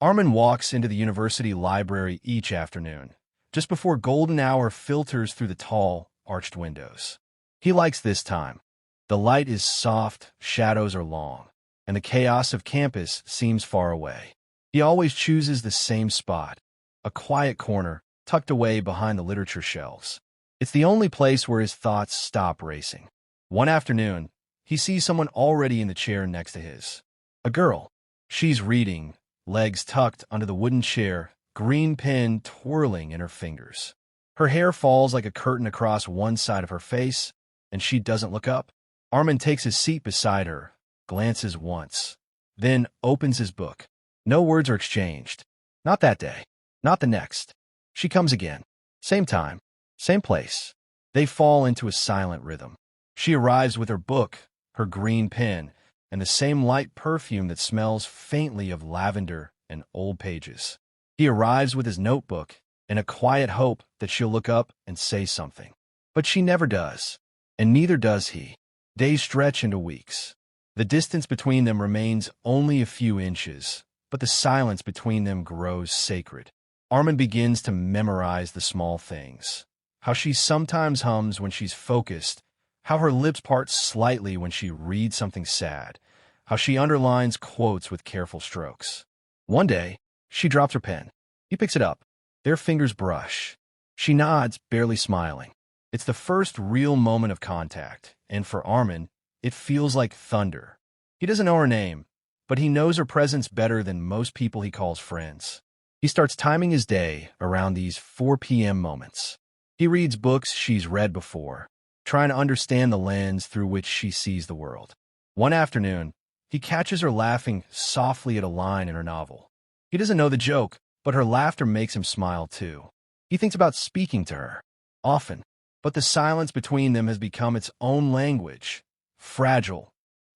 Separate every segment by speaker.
Speaker 1: Arman walks into the university library each afternoon, just before golden hour filters through the tall, arched windows. He likes this time. The light is soft, shadows are long, and the chaos of campus seems far away. He always chooses the same spot, a quiet corner tucked away behind the literature shelves. It's the only place where his thoughts stop racing. One afternoon, he sees someone already in the chair next to his. A girl. She's reading, legs tucked under the wooden chair, green pen twirling in her fingers. Her hair falls like a curtain across one side of her face, and she doesn't look up. Arman takes his seat beside her, glances once, then opens his book. No words are exchanged. Not that day. Not the next. She comes again. Same time. Same place. They fall into a silent rhythm. She arrives with her book, her green pen, and the same light perfume that smells faintly of lavender and old pages. He arrives with his notebook and a quiet hope that she'll look up and say something. But she never does, and neither does he. Days stretch into weeks. The distance between them remains only a few inches, but the silence between them grows sacred. Arman begins to memorize the small things. How she sometimes hums when she's focused, how her lips part slightly when she reads something sad, how she underlines quotes with careful strokes. One day, she drops her pen. He picks it up. Their fingers brush. She nods, barely smiling. It's the first real moment of contact, and for Arman, it feels like thunder. He doesn't know her name, but he knows her presence better than most people he calls friends. He starts timing his day around these 4 p.m. moments. He reads books she's read before, trying to understand the lens through which she sees the world. One afternoon, he catches her laughing softly at a line in her novel. He doesn't know the joke, but her laughter makes him smile too. He thinks about speaking to her, often, but the silence between them has become its own language, fragile,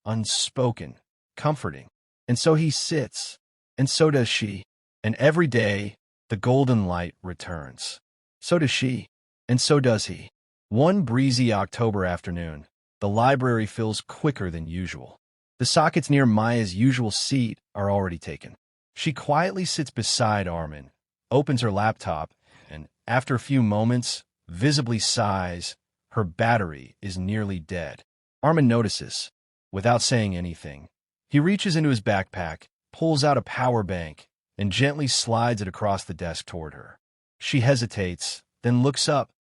Speaker 1: unspoken, comforting. And so he sits, and so does she. And every day, the golden light returns. So does she, and so does he. One breezy October afternoon, the library fills quicker than usual. The sockets near Maya's usual seat are already taken. She quietly sits beside Arman, opens her laptop, and after a few moments, visibly sighs. Her battery is nearly dead. Arman notices. Without saying anything, he reaches into his backpack, pulls out a power bank, and gently slides it across the desk toward her. She hesitates, then looks up,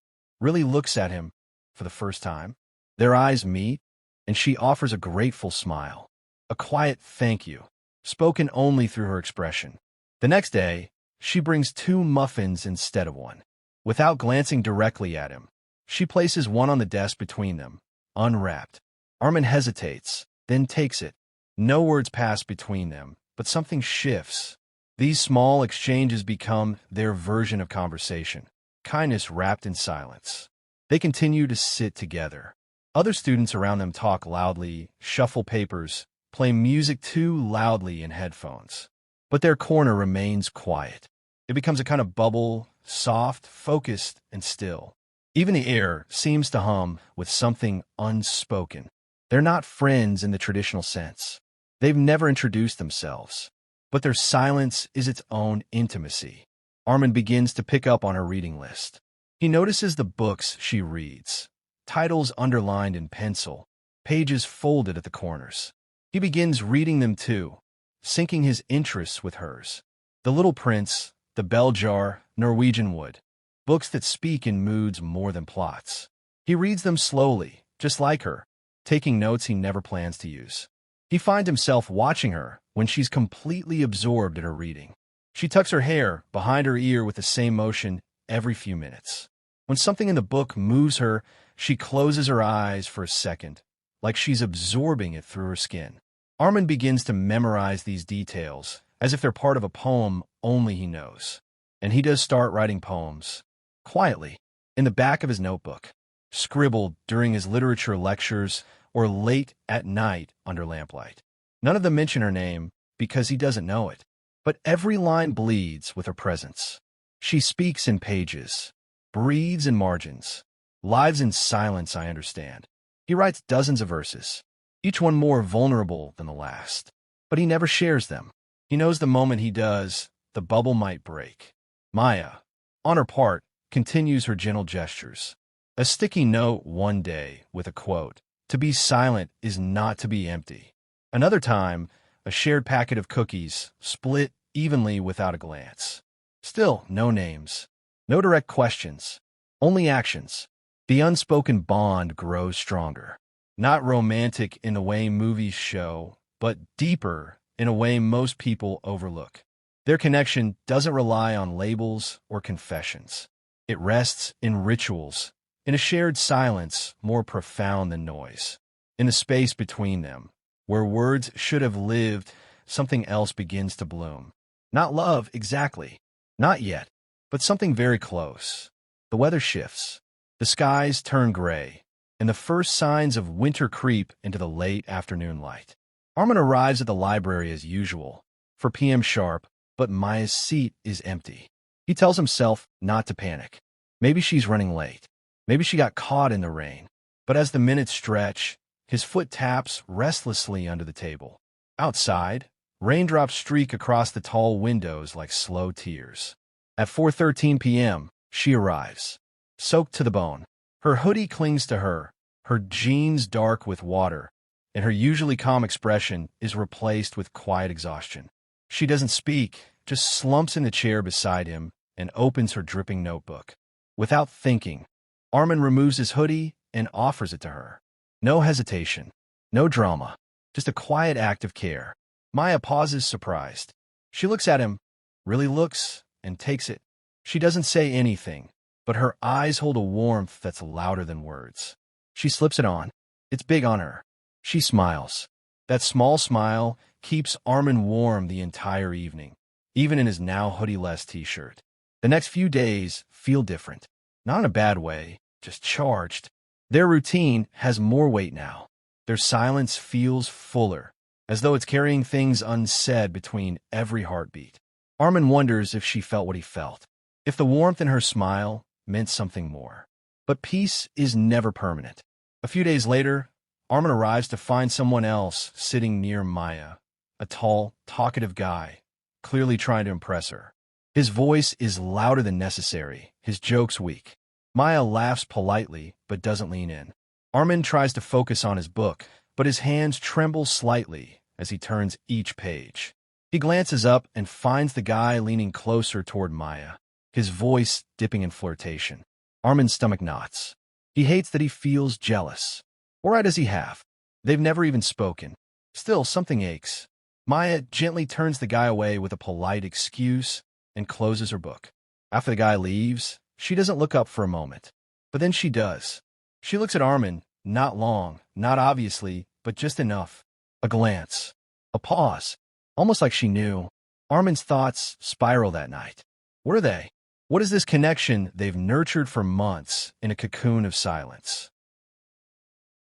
Speaker 1: really looks at him for the first time. Their eyes meet, and she offers a grateful smile, a quiet thank you, spoken only through her expression. The next day, she brings 2 muffins instead of one. Without glancing directly at him, she places one on the desk between them, unwrapped. Arman hesitates, then takes it. No words pass between them, but something shifts. These small exchanges become their version of conversation, kindness wrapped in silence. They continue to sit together. Other students around them talk loudly, shuffle papers, play music too loudly in headphones. But their corner remains quiet. It becomes a kind of bubble, soft, focused, and still. Even the air seems to hum with something unspoken. They're not friends in the traditional sense. They've never introduced themselves. But their silence is its own intimacy. Arman begins to pick up on her reading list. He notices the books she reads, titles underlined in pencil, pages folded at the corners. He begins reading them too, syncing his interests with hers. The Little Prince, The Bell Jar, Norwegian Wood, books that speak in moods more than plots. He reads them slowly, just like her, taking notes he never plans to use. He finds himself watching her when she's completely absorbed in her reading. She tucks her hair behind her ear with the same motion every few minutes. When something in the book moves her, she closes her eyes for a second, like she's absorbing it through her skin. Arman begins to memorize these details, as if they're part of a poem only he knows. And he does start writing poems, quietly, in the back of his notebook, scribbled during his literature lectures or late at night under lamplight. None of them mention her name because he doesn't know it, but every line bleeds with her presence. She speaks in pages, breathes in margins, lives in silence, I understand. He writes dozens of verses, each one more vulnerable than the last, but he never shares them. He knows the moment he does, the bubble might break. Maya, on her part, continues her gentle gestures. A sticky note one day with a quote, "To be silent is not to be empty." Another time, a shared packet of cookies, split evenly without a glance. Still, no names, no direct questions, only actions. The unspoken bond grows stronger. Not romantic in the way movies show, but deeper in a way most people overlook. Their connection doesn't rely on labels or confessions. It rests in rituals, in a shared silence more profound than noise. In the space between them, where words should have lived, something else begins to bloom. Not love, exactly. Not yet, but something very close. The weather shifts. The skies turn gray, and the first signs of winter creep into the late afternoon light. Arman arrives at the library as usual, 4 p.m. sharp, but Maya's seat is empty. He tells himself not to panic. Maybe she's running late. Maybe she got caught in the rain. But as the minutes stretch, his foot taps restlessly under the table. Outside, raindrops streak across the tall windows like slow tears. At 4:13 p.m., she arrives, soaked to the bone. Her hoodie clings to her, her jeans dark with water, and her usually calm expression is replaced with quiet exhaustion. She doesn't speak, just slumps in the chair beside him and opens her dripping notebook. Without thinking, Arman removes his hoodie and offers it to her. No hesitation, no drama, just a quiet act of care. Maya pauses, surprised. She looks at him, really looks, and takes it. She doesn't say anything, but her eyes hold a warmth that's louder than words. She slips it on. It's big on her. She smiles. That small smile keeps Arman warm the entire evening, even in his now hoodie-less t-shirt. The next few days feel different. Not in a bad way, just charged. Their routine has more weight now. Their silence feels fuller, as though it's carrying things unsaid between every heartbeat. Arman wonders if she felt what he felt, if the warmth in her smile meant something more. But peace is never permanent. A few days later, Arman arrives to find someone else sitting near Maya, a tall, talkative guy, clearly trying to impress her. His voice is louder than necessary, his jokes weak. Maya laughs politely, but doesn't lean in. Arman tries to focus on his book, but his hands tremble slightly as he turns each page. He glances up and finds the guy leaning closer toward Maya, his voice dipping in flirtation. Arman's stomach knots. He hates that he feels jealous. Or why does he have? They've never even spoken. Still, something aches. Maya gently turns the guy away with a polite excuse and closes her book. After the guy leaves, she doesn't look up for a moment. But then she does. She looks at Arman, not long, not obviously, but just enough. A glance. A pause. Almost like she knew. Arman's thoughts spiral that night. What are they? What is this connection they've nurtured for months in a cocoon of silence?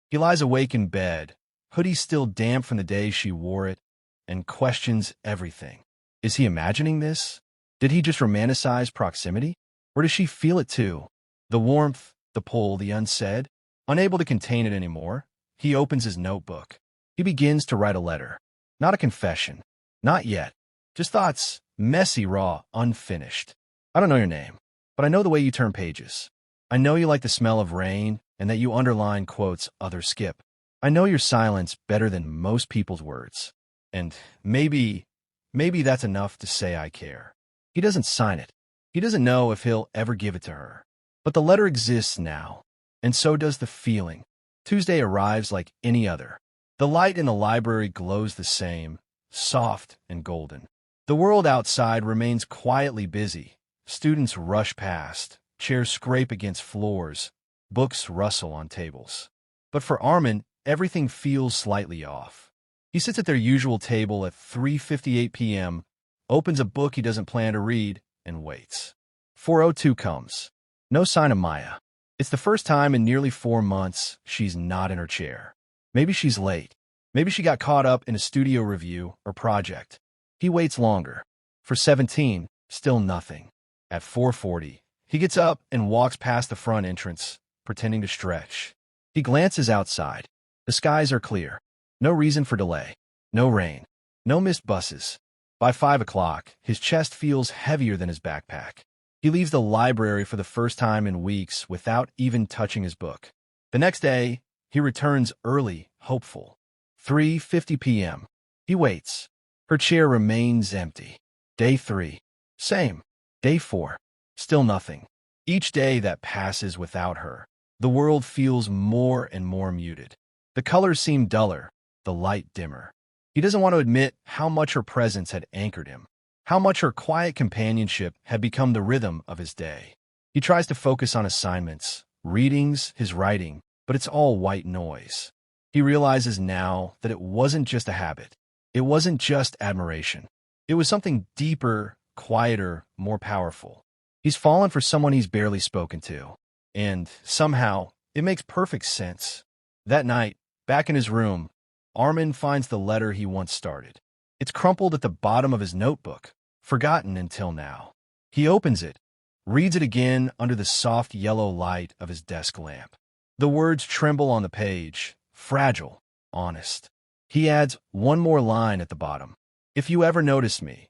Speaker 1: He lies awake in bed, hoodie still damp from the day she wore it, and questions everything. Is he imagining this? Did he just romanticize proximity? Or does she feel it too? The warmth, the pull, the unsaid? Unable to contain it anymore, he opens his notebook. He begins to write a letter. Not a confession. Not yet. Just thoughts, messy, raw, unfinished. I don't know your name, but I know the way you turn pages. I know you like the smell of rain and that you underline quotes others skip. I know your silence better than most people's words. And maybe that's enough to say I care. He doesn't sign it. He doesn't know if he'll ever give it to her. But the letter exists now, and so does the feeling. Tuesday arrives like any other. The light in the library glows the same, soft and golden. The world outside remains quietly busy. Students rush past, chairs scrape against floors, books rustle on tables. But for Arman, everything feels slightly off. He sits at their usual table at 3:58 p.m., opens a book he doesn't plan to read, and waits. 4:02 comes. No sign of Maya. It's the first time in nearly 4 months she's not in her chair. Maybe she's late. Maybe she got caught up in a studio review or project. He waits longer. For 17, still nothing. At 4:40, he gets up and walks past the front entrance, pretending to stretch. He glances outside. The skies are clear. No reason for delay. No rain. No missed buses. By 5 o'clock, his chest feels heavier than his backpack. He leaves the library for the first time in weeks without even touching his book. The next day, he returns early, hopeful. 3:50 p.m. He waits. Her chair remains empty. Day 3. Same. Day 4. Still nothing. Each day that passes without her, the world feels more and more muted. The colors seem duller, the light dimmer. He doesn't want to admit how much her presence had anchored him, how much her quiet companionship had become the rhythm of his day. He tries to focus on assignments, readings, his writing, but it's all white noise. He realizes now that it wasn't just a habit. It wasn't just admiration. It was something deeper, quieter, more powerful. He's fallen for someone he's barely spoken to. And somehow, it makes perfect sense. That night, back in his room, Arman finds the letter he once started. It's crumpled at the bottom of his notebook, forgotten until now. He opens it, reads it again under the soft yellow light of his desk lamp. The words tremble on the page, fragile, honest. He adds one more line at the bottom. If you ever noticed me,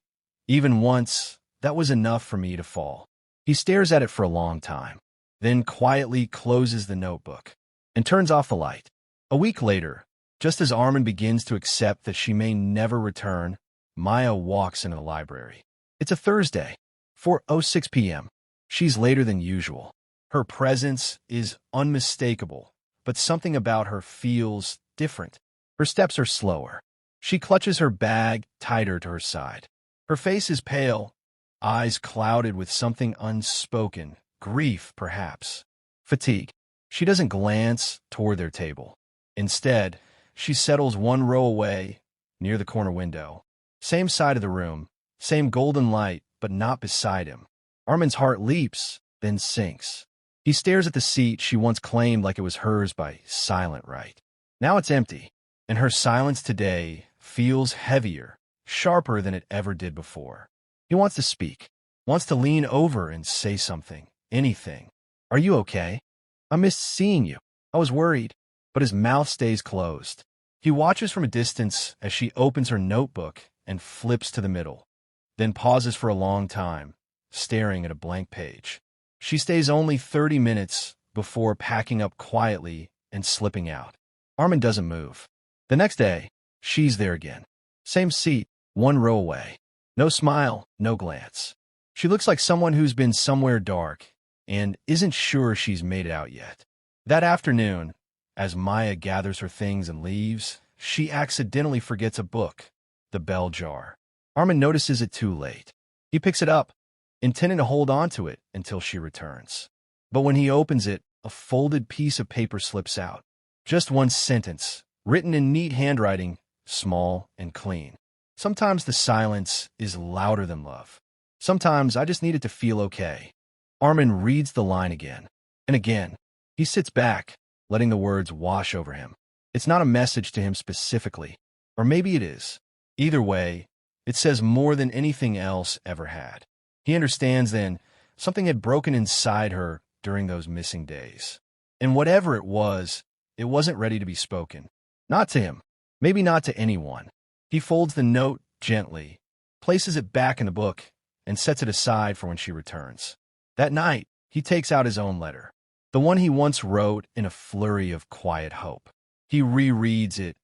Speaker 1: even once, that was enough for me to fall. He stares at it for a long time, then quietly closes the notebook and turns off the light. A week later, just as Arman begins to accept that she may never return, Maya walks into the library. It's a Thursday, 4:06 p.m. She's later than usual. Her presence is unmistakable, but something about her feels different. Her steps are slower. She clutches her bag tighter to her side. Her face is pale, eyes clouded with something unspoken, grief perhaps, fatigue. She doesn't glance toward their table. Instead, she settles one row away, near the corner window. Same side of the room, same golden light, but not beside him. Arman's heart leaps, then sinks. He stares at the seat she once claimed like it was hers by silent right. Now it's empty, and her silence today feels heavier, sharper than it ever did before. He wants to speak, wants to lean over and say something, anything. Are you okay? I missed seeing you. I was worried. But his mouth stays closed. He watches from a distance as she opens her notebook and flips to the middle, then pauses for a long time, staring at a blank page. She stays only 30 minutes before packing up quietly and slipping out. Arman doesn't move. The next day, she's there again. Same seat, one row away. No smile, no glance. She looks like someone who's been somewhere dark and isn't sure she's made it out yet. That afternoon, as Maya gathers her things and leaves, she accidentally forgets a book, the bell jar. Arman notices it too late. He picks it up, intending to hold on to it until she returns. But when he opens it, a folded piece of paper slips out. Just one sentence, written in neat handwriting, small and clean. Sometimes the silence is louder than love. Sometimes I just need it to feel okay. Arman reads the line again and again. He sits back, letting the words wash over him. It's not a message to him specifically, or maybe it is. Either way, it says more than anything else ever had. He understands then something had broken inside her during those missing days. And whatever it wasn't ready to be spoken. Not to him, maybe not to anyone. He folds the note gently, places it back in the book, and sets it aside for when she returns. That night, he takes out his own letter. The one he once wrote in a flurry of quiet hope. He rereads it,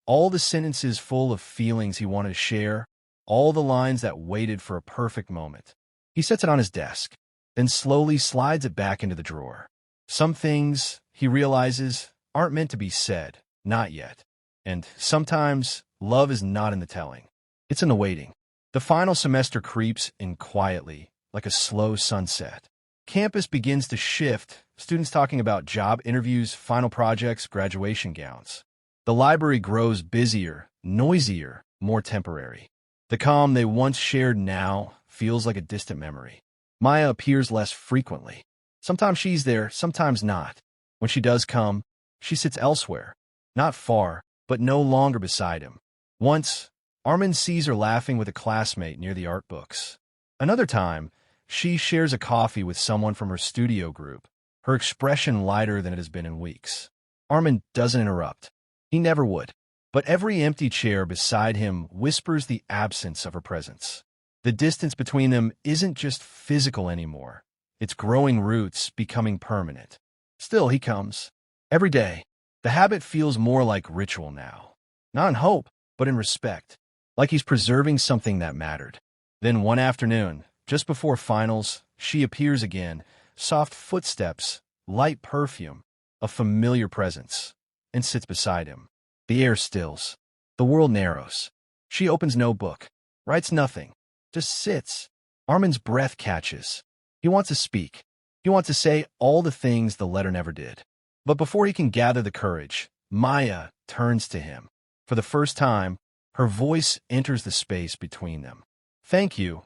Speaker 1: all the sentences full of feelings he wanted to share, all the lines that waited for a perfect moment. He sets it on his desk, then slowly slides it back into the drawer. Some things, he realizes, aren't meant to be said, not yet. And sometimes, love is not in the telling. It's in the waiting. The final semester creeps in quietly, like a slow sunset. Campus begins to shift, students talking about job interviews, final projects, graduation gowns. The library grows busier, noisier, more temporary. The calm they once shared now feels like a distant memory. Maya appears less frequently. Sometimes she's there, sometimes not. When she does come, she sits elsewhere, not far, but no longer beside him. Once, Arman sees her laughing with a classmate near the art books. Another time, she shares a coffee with someone from her studio group, her expression lighter than it has been in weeks. Arman doesn't interrupt. He never would. But every empty chair beside him whispers the absence of her presence. The distance between them isn't just physical anymore. It's growing roots, becoming permanent. Still, he comes. Every day. The habit feels more like ritual now. Not in hope, but in respect. Like he's preserving something that mattered. Then one afternoon, just before finals, she appears again. Soft footsteps, light perfume, a familiar presence, and sits beside him. The air stills. The world narrows. She opens no book, writes nothing, just sits. Arman's breath catches. He wants to speak. He wants to say all the things the letter never did. But before he can gather the courage, Maya turns to him. For the first time, her voice enters the space between them. "Thank you,"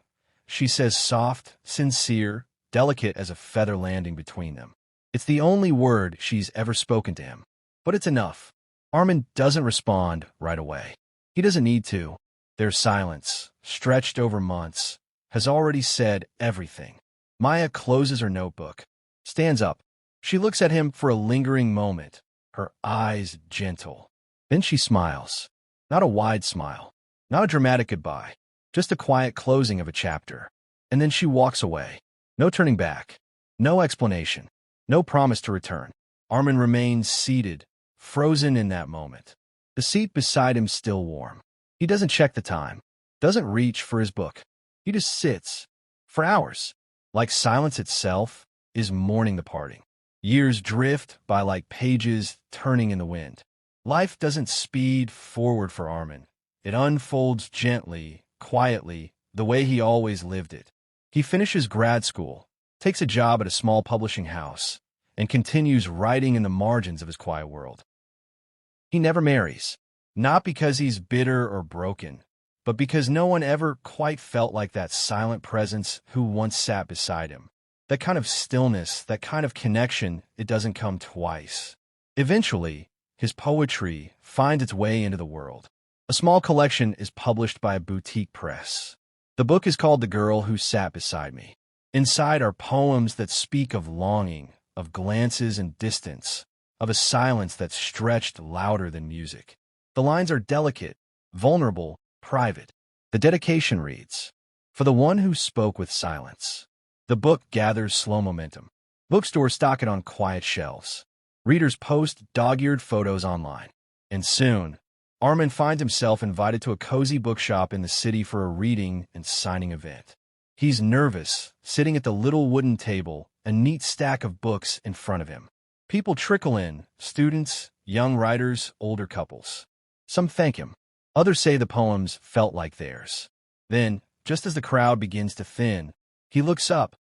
Speaker 1: she says, soft, sincere, delicate as a feather landing between them. It's the only word she's ever spoken to him. But it's enough. Arman doesn't respond right away. He doesn't need to. Their silence, stretched over months, has already said everything. Maya closes her notebook, stands up. She looks at him for a lingering moment, her eyes gentle. Then she smiles. Not a wide smile, not a dramatic goodbye, just a quiet closing of a chapter. And then she walks away. No turning back, no explanation, no promise to return. Arman remains seated, frozen in that moment. The seat beside him still warm. He doesn't check the time, doesn't reach for his book. He just sits, for hours, like silence itself is mourning the parting. Years drift by like pages turning in the wind. Life doesn't speed forward for Arman. It unfolds gently, quietly, the way he always lived it. He finishes grad school, takes a job at a small publishing house, and continues writing in the margins of his quiet world. He never marries, not because he's bitter or broken, but because no one ever quite felt like that silent presence who once sat beside him. That kind of stillness, that kind of connection, it doesn't come twice. Eventually, his poetry finds its way into the world. A small collection is published by a boutique press. The book is called The Girl Who Sat Beside Me. Inside are poems that speak of longing, of glances and distance, of a silence that stretched louder than music. The lines are delicate, vulnerable, private. The dedication reads, "For the one who spoke with silence." The book gathers slow momentum. Bookstores stock it on quiet shelves. Readers post dog-eared photos online. And soon, Arman finds himself invited to a cozy bookshop in the city for a reading and signing event. He's nervous, sitting at the little wooden table, a neat stack of books in front of him. People trickle in, students, young writers, older couples. Some thank him. Others say the poems felt like theirs. Then, just as the crowd begins to thin, he looks up,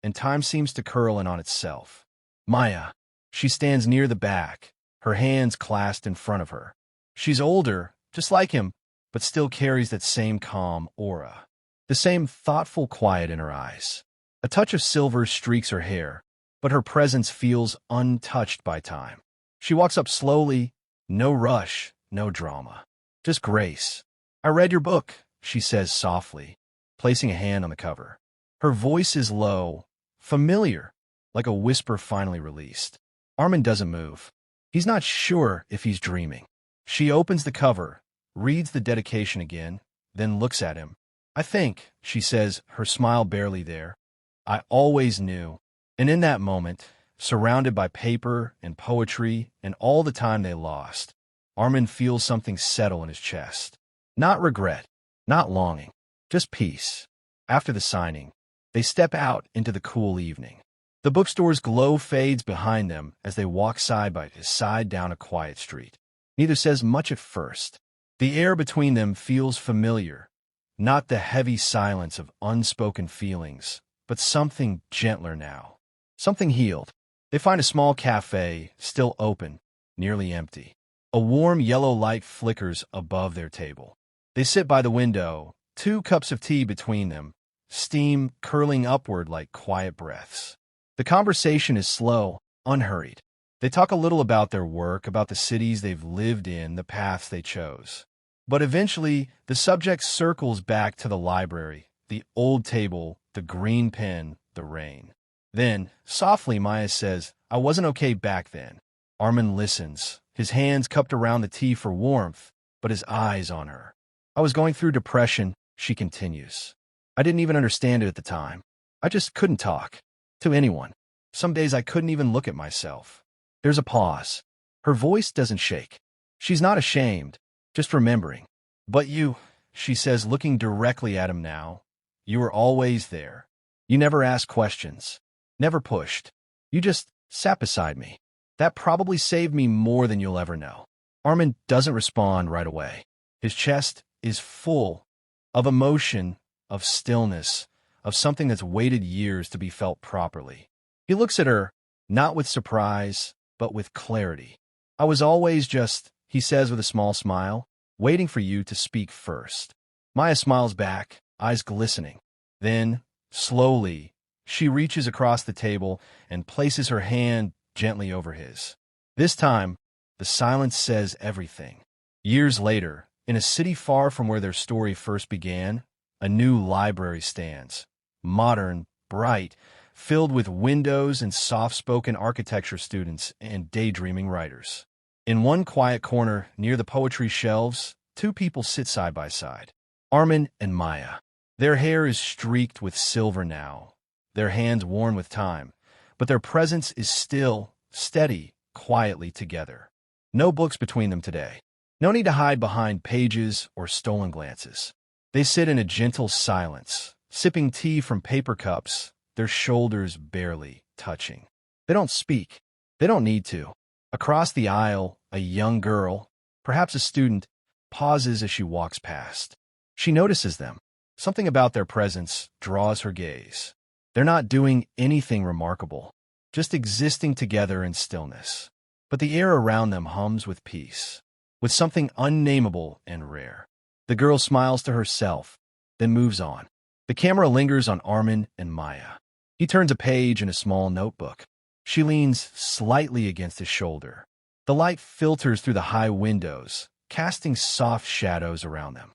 Speaker 1: and time seems to curl in on itself. Maya. She stands near the back, her hands clasped in front of her. She's older, just like him, but still carries that same calm aura. The same thoughtful quiet in her eyes. A touch of silver streaks her hair, but her presence feels untouched by time. She walks up slowly, no rush, no drama. Just grace. "I read your book," she says softly, placing a hand on the cover. Her voice is low, familiar, like a whisper finally released. Arman doesn't move. He's not sure if he's dreaming. She opens the cover, reads the dedication again, then looks at him. "I think," she says, her smile barely there, "I always knew." And in that moment, surrounded by paper and poetry and all the time they lost, Arman feels something settle in his chest. Not regret, not longing, just peace. After the signing, they step out into the cool evening. The bookstore's glow fades behind them as they walk side by side down a quiet street. Neither says much at first. The air between them feels familiar, not the heavy silence of unspoken feelings, but something gentler now, something healed. They find a small cafe, still open, nearly empty. A warm yellow light flickers above their table. They sit by the window, 2 cups of tea between them, steam curling upward like quiet breaths. The conversation is slow, unhurried. They talk a little about their work, about the cities they've lived in, the paths they chose. But eventually, the subject circles back to the library, the old table, the green pen, the rain. Then, softly, Maya says, "I wasn't okay back then." Arman listens, his hands cupped around the tea for warmth, but his eyes on her. I was going through depression, she continues. I didn't even understand it at the time. I just couldn't talk to anyone. Some days I couldn't even look at myself. There's a pause. Her voice doesn't shake. She's not ashamed, just remembering. But you, she says, looking directly at him now, you were always there. You never asked questions, never pushed. You just sat beside me. That probably saved me more than you'll ever know. Arman doesn't respond right away. His chest is full of emotion, of stillness, of something that's waited years to be felt properly. He looks at her, not with surprise, but with clarity. I was always just, he says with a small smile, waiting for you to speak first. Maya smiles back, eyes glistening. Then, slowly, she reaches across the table and places her hand gently over his. This time, the silence says everything. Years later, in a city far from where their story first began, a new library stands. Modern, bright, filled with windows and soft-spoken architecture students and daydreaming writers. In one quiet corner, near the poetry shelves, two people sit side by side. Arman and Maya. Their hair is streaked with silver now, their hands worn with time, but their presence is still, steady, quietly together. No books between them today. No need to hide behind pages or stolen glances. They sit in a gentle silence, sipping tea from paper cups, their shoulders barely touching. They don't speak. They don't need to. Across the aisle, a young girl, perhaps a student, pauses as she walks past. She notices them. Something about their presence draws her gaze. They're not doing anything remarkable, just existing together in stillness. But the air around them hums with peace, with something unnameable and rare. The girl smiles to herself, then moves on. The camera lingers on Arman and Maya. He turns a page in a small notebook. She leans slightly against his shoulder. The light filters through the high windows, casting soft shadows around them.